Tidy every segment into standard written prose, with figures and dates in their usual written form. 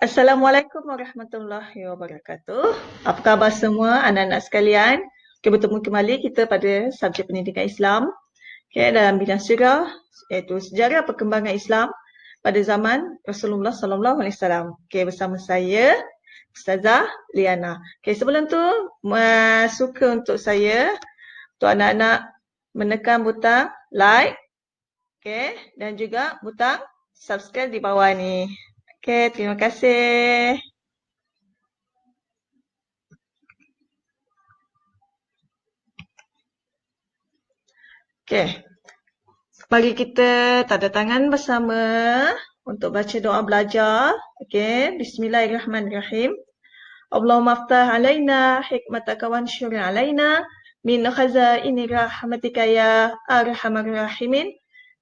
Assalamualaikum warahmatullahi wabarakatuh. Apa khabar semua anak-anak sekalian? Okay, bertemu kembali kita pada subjek pendidikan Islam. Okay, dalam bidang sirah, iaitu sejarah perkembangan Islam pada zaman Rasulullah Sallallahu Alaihi Wasallam. Okay, bersama saya, Ustazah Liana. Okay, sebelum tu, suka untuk saya, untuk anak-anak menekan butang like, okay, dan juga butang subscribe di bawah ni. Okay, terima kasih. Okey, mari kita tanda tangan bersama untuk baca doa belajar. Okey, bismillahirrahmanirrahim. Allahumma aftah alaina hikmataka wanshur alaina min khazaini rahmatika ya arhamar rahimin.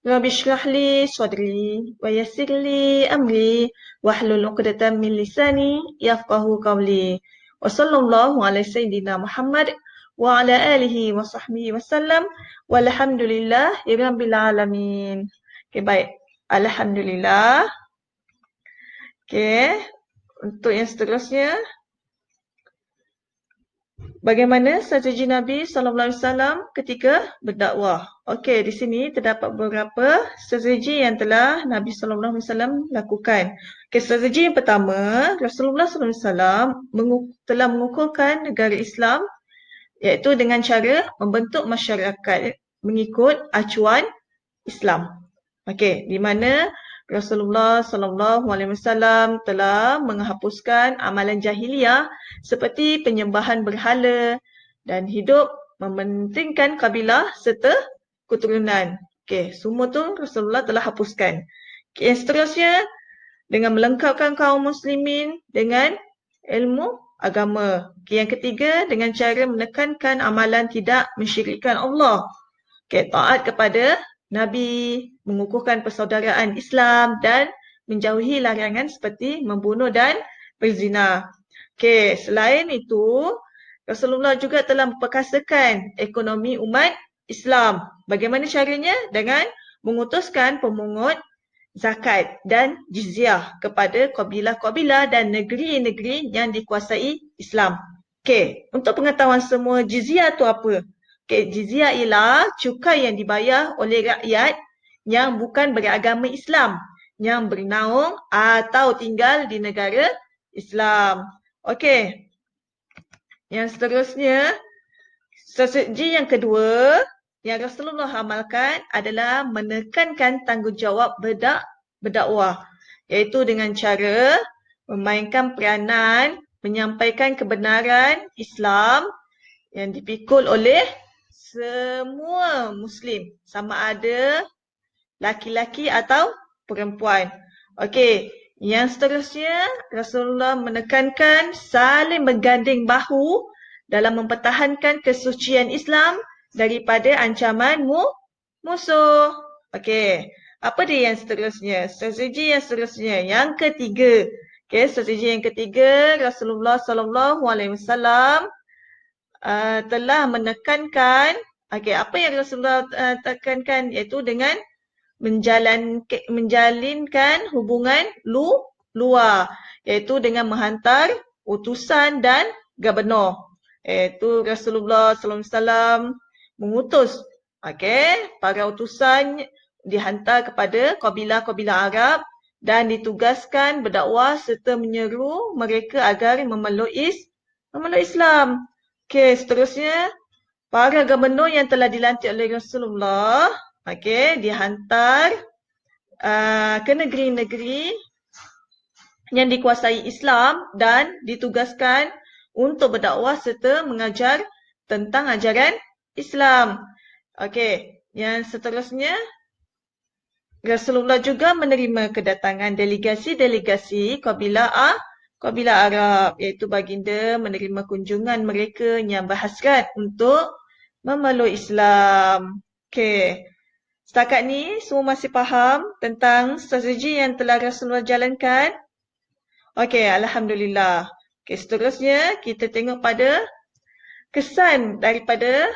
Rabbi shrah li sadri wa yassir li amri wahlul 'uqdatam min lisani yafqahu qawli. Wa sallallahu ala sayyidina Muhammad wa ala alihi wa sahbihi wasallam walhamdulillah rabbil alamin. Okey, baik. Alhamdulillah. Okey, untuk yang seterusnya, bagaimana strategi Nabi SAW ketika berdakwah? Okey, di sini terdapat beberapa strategi yang telah Nabi SAW lakukan. Okey, strategi yang pertama, Rasulullah SAW telah mengukuhkan negara Islam iaitu dengan cara membentuk masyarakat mengikut acuan Islam. Okey, di mana Rasulullah SAW telah menghapuskan amalan jahiliyah seperti penyembahan berhala dan hidup mementingkan kabilah serta keturunan. Okey, semua tu Rasulullah telah hapuskan. Okey, yang seterusnya dengan melengkapkan kaum muslimin dengan ilmu agama. Okey, yang ketiga dengan cara menekankan amalan tidak mensyirikkan Allah. Okey, taat kepada Nabi, mengukuhkan persaudaraan Islam dan menjauhi larangan seperti membunuh dan berzina. Okey, selain itu, Rasulullah juga telah memperkasakan ekonomi umat Islam. Bagaimana caranya? Dengan mengutuskan pemungut zakat dan jizyah kepada kabilah-kabilah dan negeri-negeri yang dikuasai Islam. Okey, untuk pengetahuan semua, jizyah itu apa? Okay, jizyah ialah cukai yang dibayar oleh rakyat yang bukan beragama Islam, yang bernaung atau tinggal di negara Islam. Okey, yang seterusnya, strategi yang kedua yang Rasulullah amalkan adalah menekankan tanggungjawab berdakwah, iaitu dengan cara memainkan peranan menyampaikan kebenaran Islam yang dipikul oleh semua Muslim, sama ada laki-laki atau perempuan. Okey, yang seterusnya Rasulullah menekankan saling berganding bahu dalam mempertahankan kesucian Islam daripada ancaman musuh. Okey, apa dia yang seterusnya? Strategi yang seterusnya, yang ketiga. Okey, strategi yang ketiga, Rasulullah SAW telah menekankan, apa yang Rasulullah tekankan iaitu dengan menjalinkan hubungan luar, iaitu dengan menghantar utusan dan gubernur. Iaitu Rasulullah SAW mengutus para utusan dihantar kepada kabilah-kabilah Arab dan ditugaskan berdakwah serta menyeru mereka agar memeluk Islam. Okey, seterusnya, para gubernur yang telah dilantik oleh Rasulullah, dihantar ke negeri-negeri yang dikuasai Islam dan ditugaskan untuk berdakwah serta mengajar tentang ajaran Islam. Okey, yang seterusnya, Rasulullah juga menerima kedatangan delegasi-delegasi kabilah Arab, iaitu baginda menerima kunjungan mereka yang berhasrat untuk memeluk Islam. Okey, setakat ni semua masih faham tentang strategi yang telah Rasulullah jalankan? Okey, Alhamdulillah. Okey, seterusnya kita tengok pada kesan daripada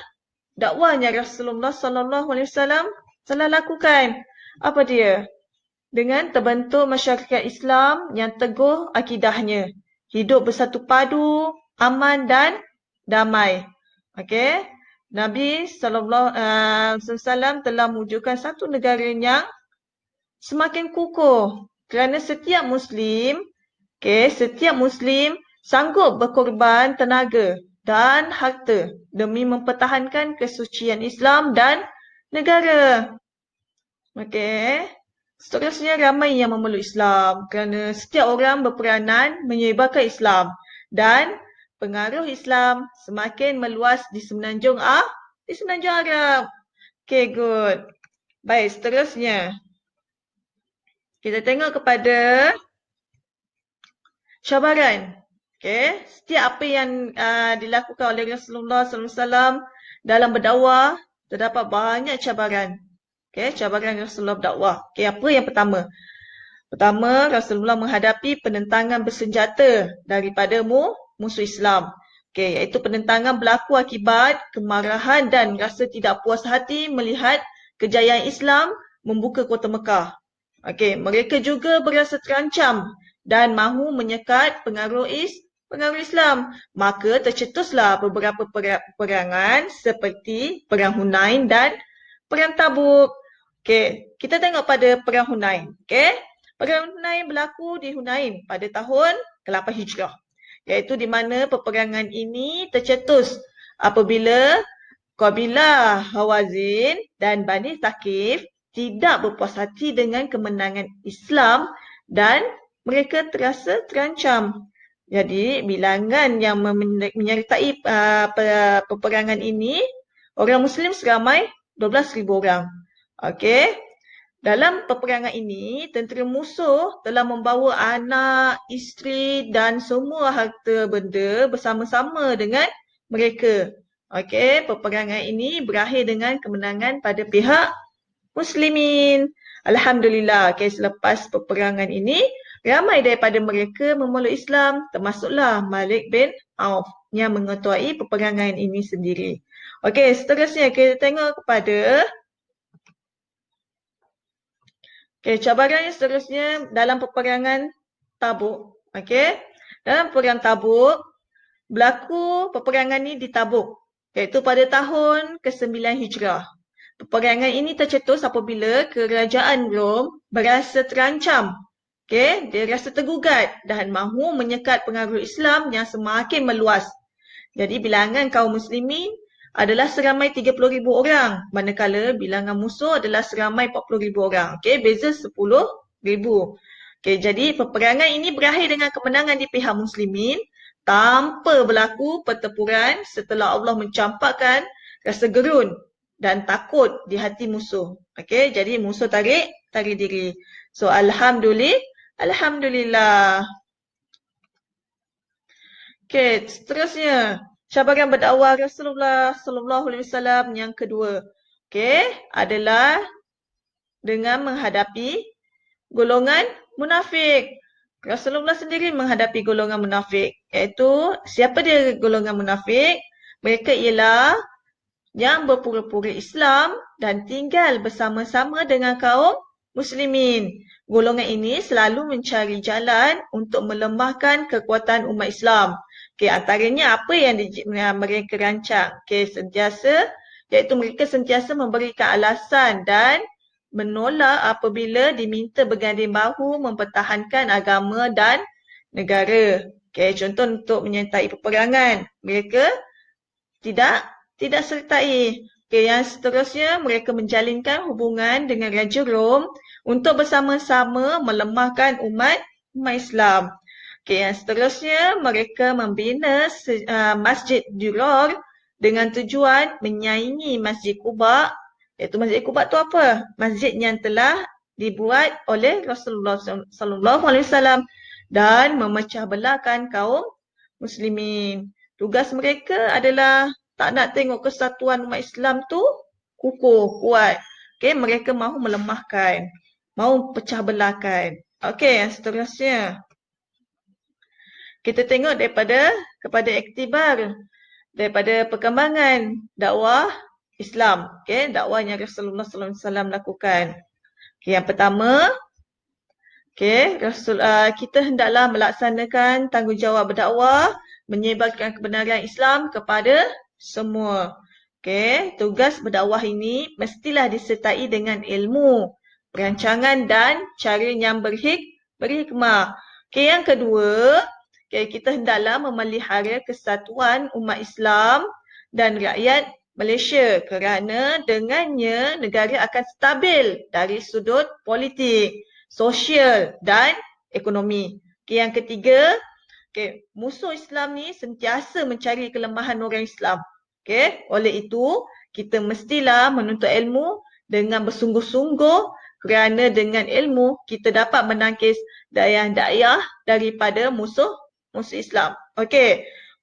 dakwah yang Rasulullah SAW telah lakukan. Apa dia? dengan terbentuk masyarakat Islam yang teguh akidahnya, hidup bersatu padu, aman dan damai. Okey. Nabi SAW telah mewujudkan satu negara yang semakin kukuh kerana setiap Muslim sanggup berkorban tenaga dan harta demi mempertahankan kesucian Islam dan negara. Okey. Seterusnya ramai yang memeluk Islam kerana setiap orang berperanan menyebarkan Islam dan pengaruh Islam semakin meluas di Semenanjung Arab. Okay, good. Baik, seterusnya. Kita tengok kepada cabaran. Okay, setiap apa yang dilakukan oleh Rasulullah SAW dalam berdakwah, terdapat banyak cabaran. Okay, cabaran Rasulullah berdakwah. Okay, apa yang pertama? Pertama, Rasulullah menghadapi penentangan bersenjata daripada musuh Islam. Okay, iaitu penentangan berlaku akibat kemarahan dan rasa tidak puas hati melihat kejayaan Islam membuka kota Mekah. Okay, mereka juga berasa terancam dan mahu menyekat pengaruh Islam. Maka tercetuslah beberapa peperangan seperti Perang Hunain dan Perang Tabuk. Okay, kita tengok pada Perang Hunain. Okay, Perang Hunain berlaku di Hunain pada tahun ke-8 Hijrah. Iaitu di mana peperangan ini tercetus apabila Kabilah Hawazin dan Bani Thaqif tidak berpuas hati dengan kemenangan Islam dan mereka terasa terancam. Jadi bilangan yang menyertai peperangan ini, orang Muslim seramai 12,000 orang. Okey. Dalam peperangan ini, tentera musuh telah membawa anak, isteri dan semua harta benda bersama-sama dengan mereka. Okey, peperangan ini berakhir dengan kemenangan pada pihak Muslimin. Alhamdulillah, okay, selepas peperangan ini, ramai daripada mereka memeluk Islam, termasuklah Malik bin Auf yang mengetuai peperangan ini sendiri. Okey, seterusnya kita tengok kepada cabaran yang seterusnya dalam peperangan Tabuk. Okey, dalam perang Tabuk, berlaku peperangan ini di Tabuk, iaitu pada tahun ke-9 Hijrah. Peperangan ini tercetus apabila kerajaan Rom berasa terancam. Okay, dia rasa tergugat dan mahu menyekat pengaruh Islam yang semakin meluas. Jadi bilangan kaum muslimin adalah seramai 30,000 orang, manakala bilangan musuh adalah seramai 40,000 orang. Okay, beza 10,000. Okay, jadi peperangan ini berakhir dengan kemenangan di pihak muslimin tanpa berlaku pertempuran setelah Allah mencampakkan rasa gerun dan takut di hati musuh. Okey, jadi musuh tarik diri. So alhamdulillah. Okey, seterusnya cabaran berdakwah Rasulullah sallallahu alaihi wasallam yang kedua. Okey, adalah dengan menghadapi golongan munafik. Rasulullah sendiri menghadapi golongan munafik, iaitu siapa dia golongan munafik? Mereka ialah yang berpura-pura Islam dan tinggal bersama-sama dengan kaum muslimin. Golongan ini selalu mencari jalan untuk melemahkan kekuatan umat Islam. Okay, antaranya apa yang mereka rancang? Okay, iaitu mereka sentiasa memberikan alasan dan menolak apabila diminta berganding bahu mempertahankan agama dan negara. Okay, contoh untuk menyertai peperangan. Mereka tidak sertai. Okay, yang seterusnya, mereka menjalinkan hubungan dengan Raja Rom untuk bersama-sama melemahkan umat Islam. Okay, yang seterusnya, mereka membina Masjid Diror dengan tujuan menyaingi Masjid Quba. Iaitu Masjid Quba itu apa? Masjid yang telah dibuat oleh Rasulullah SAW dan memecah belahkan kaum muslimin. Tugas mereka adalah tak nak tengok kesatuan umat Islam tu kukuh, kuat. Okay, mereka mahu melemahkan, mahu pecah belahkan. Okay, yang seterusnya. Kita tengok kepada iktibar, daripada perkembangan dakwah Islam. Okay, dakwah yang Rasulullah SAW lakukan. Okay, yang pertama, Okey, kita hendaklah melaksanakan tanggungjawab berdakwah, menyebarkan kebenaran Islam kepada semua. Okey, tugas berdakwah ini mestilah disertai dengan ilmu, perancangan dan cara yang berhikmah. Okey, yang kedua, kita hendaklah memelihara kesatuan umat Islam dan rakyat Malaysia kerana dengannya negara akan stabil dari sudut politik, sosial dan ekonomi. Yang ketiga, musuh Islam ni sentiasa mencari kelemahan orang Islam. Oleh itu, kita mestilah menuntut ilmu dengan bersungguh-sungguh kerana dengan ilmu kita dapat menangkis dayah-dayah daripada musuh Islam.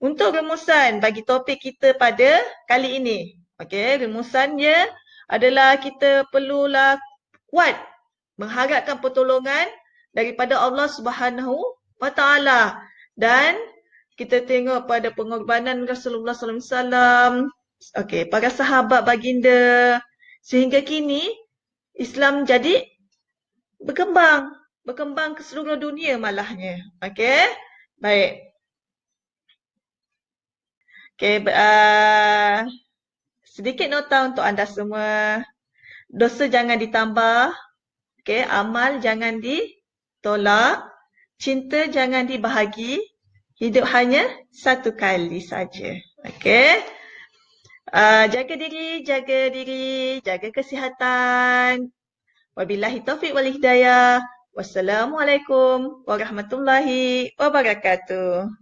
Untuk rumusan bagi topik kita pada kali ini. Rumusannya adalah kita perlulah kuat mengharapkan pertolongan daripada Allah Subhanahu wa taala dan kita tengok pada pengorbanan Rasulullah sallallahu alaihi wasallam, para sahabat baginda sehingga kini Islam jadi berkembang ke seluruh dunia malahnya. Baik. Sedikit nota untuk anda semua. Dosa jangan ditambah. Amal jangan ditolak. Cinta jangan dibahagi. Hidup hanya satu kali saja. Jaga diri, jaga kesihatan. Wabillahi taufiq wal hidayah. Wassalamualaikum warahmatullahi wabarakatuh.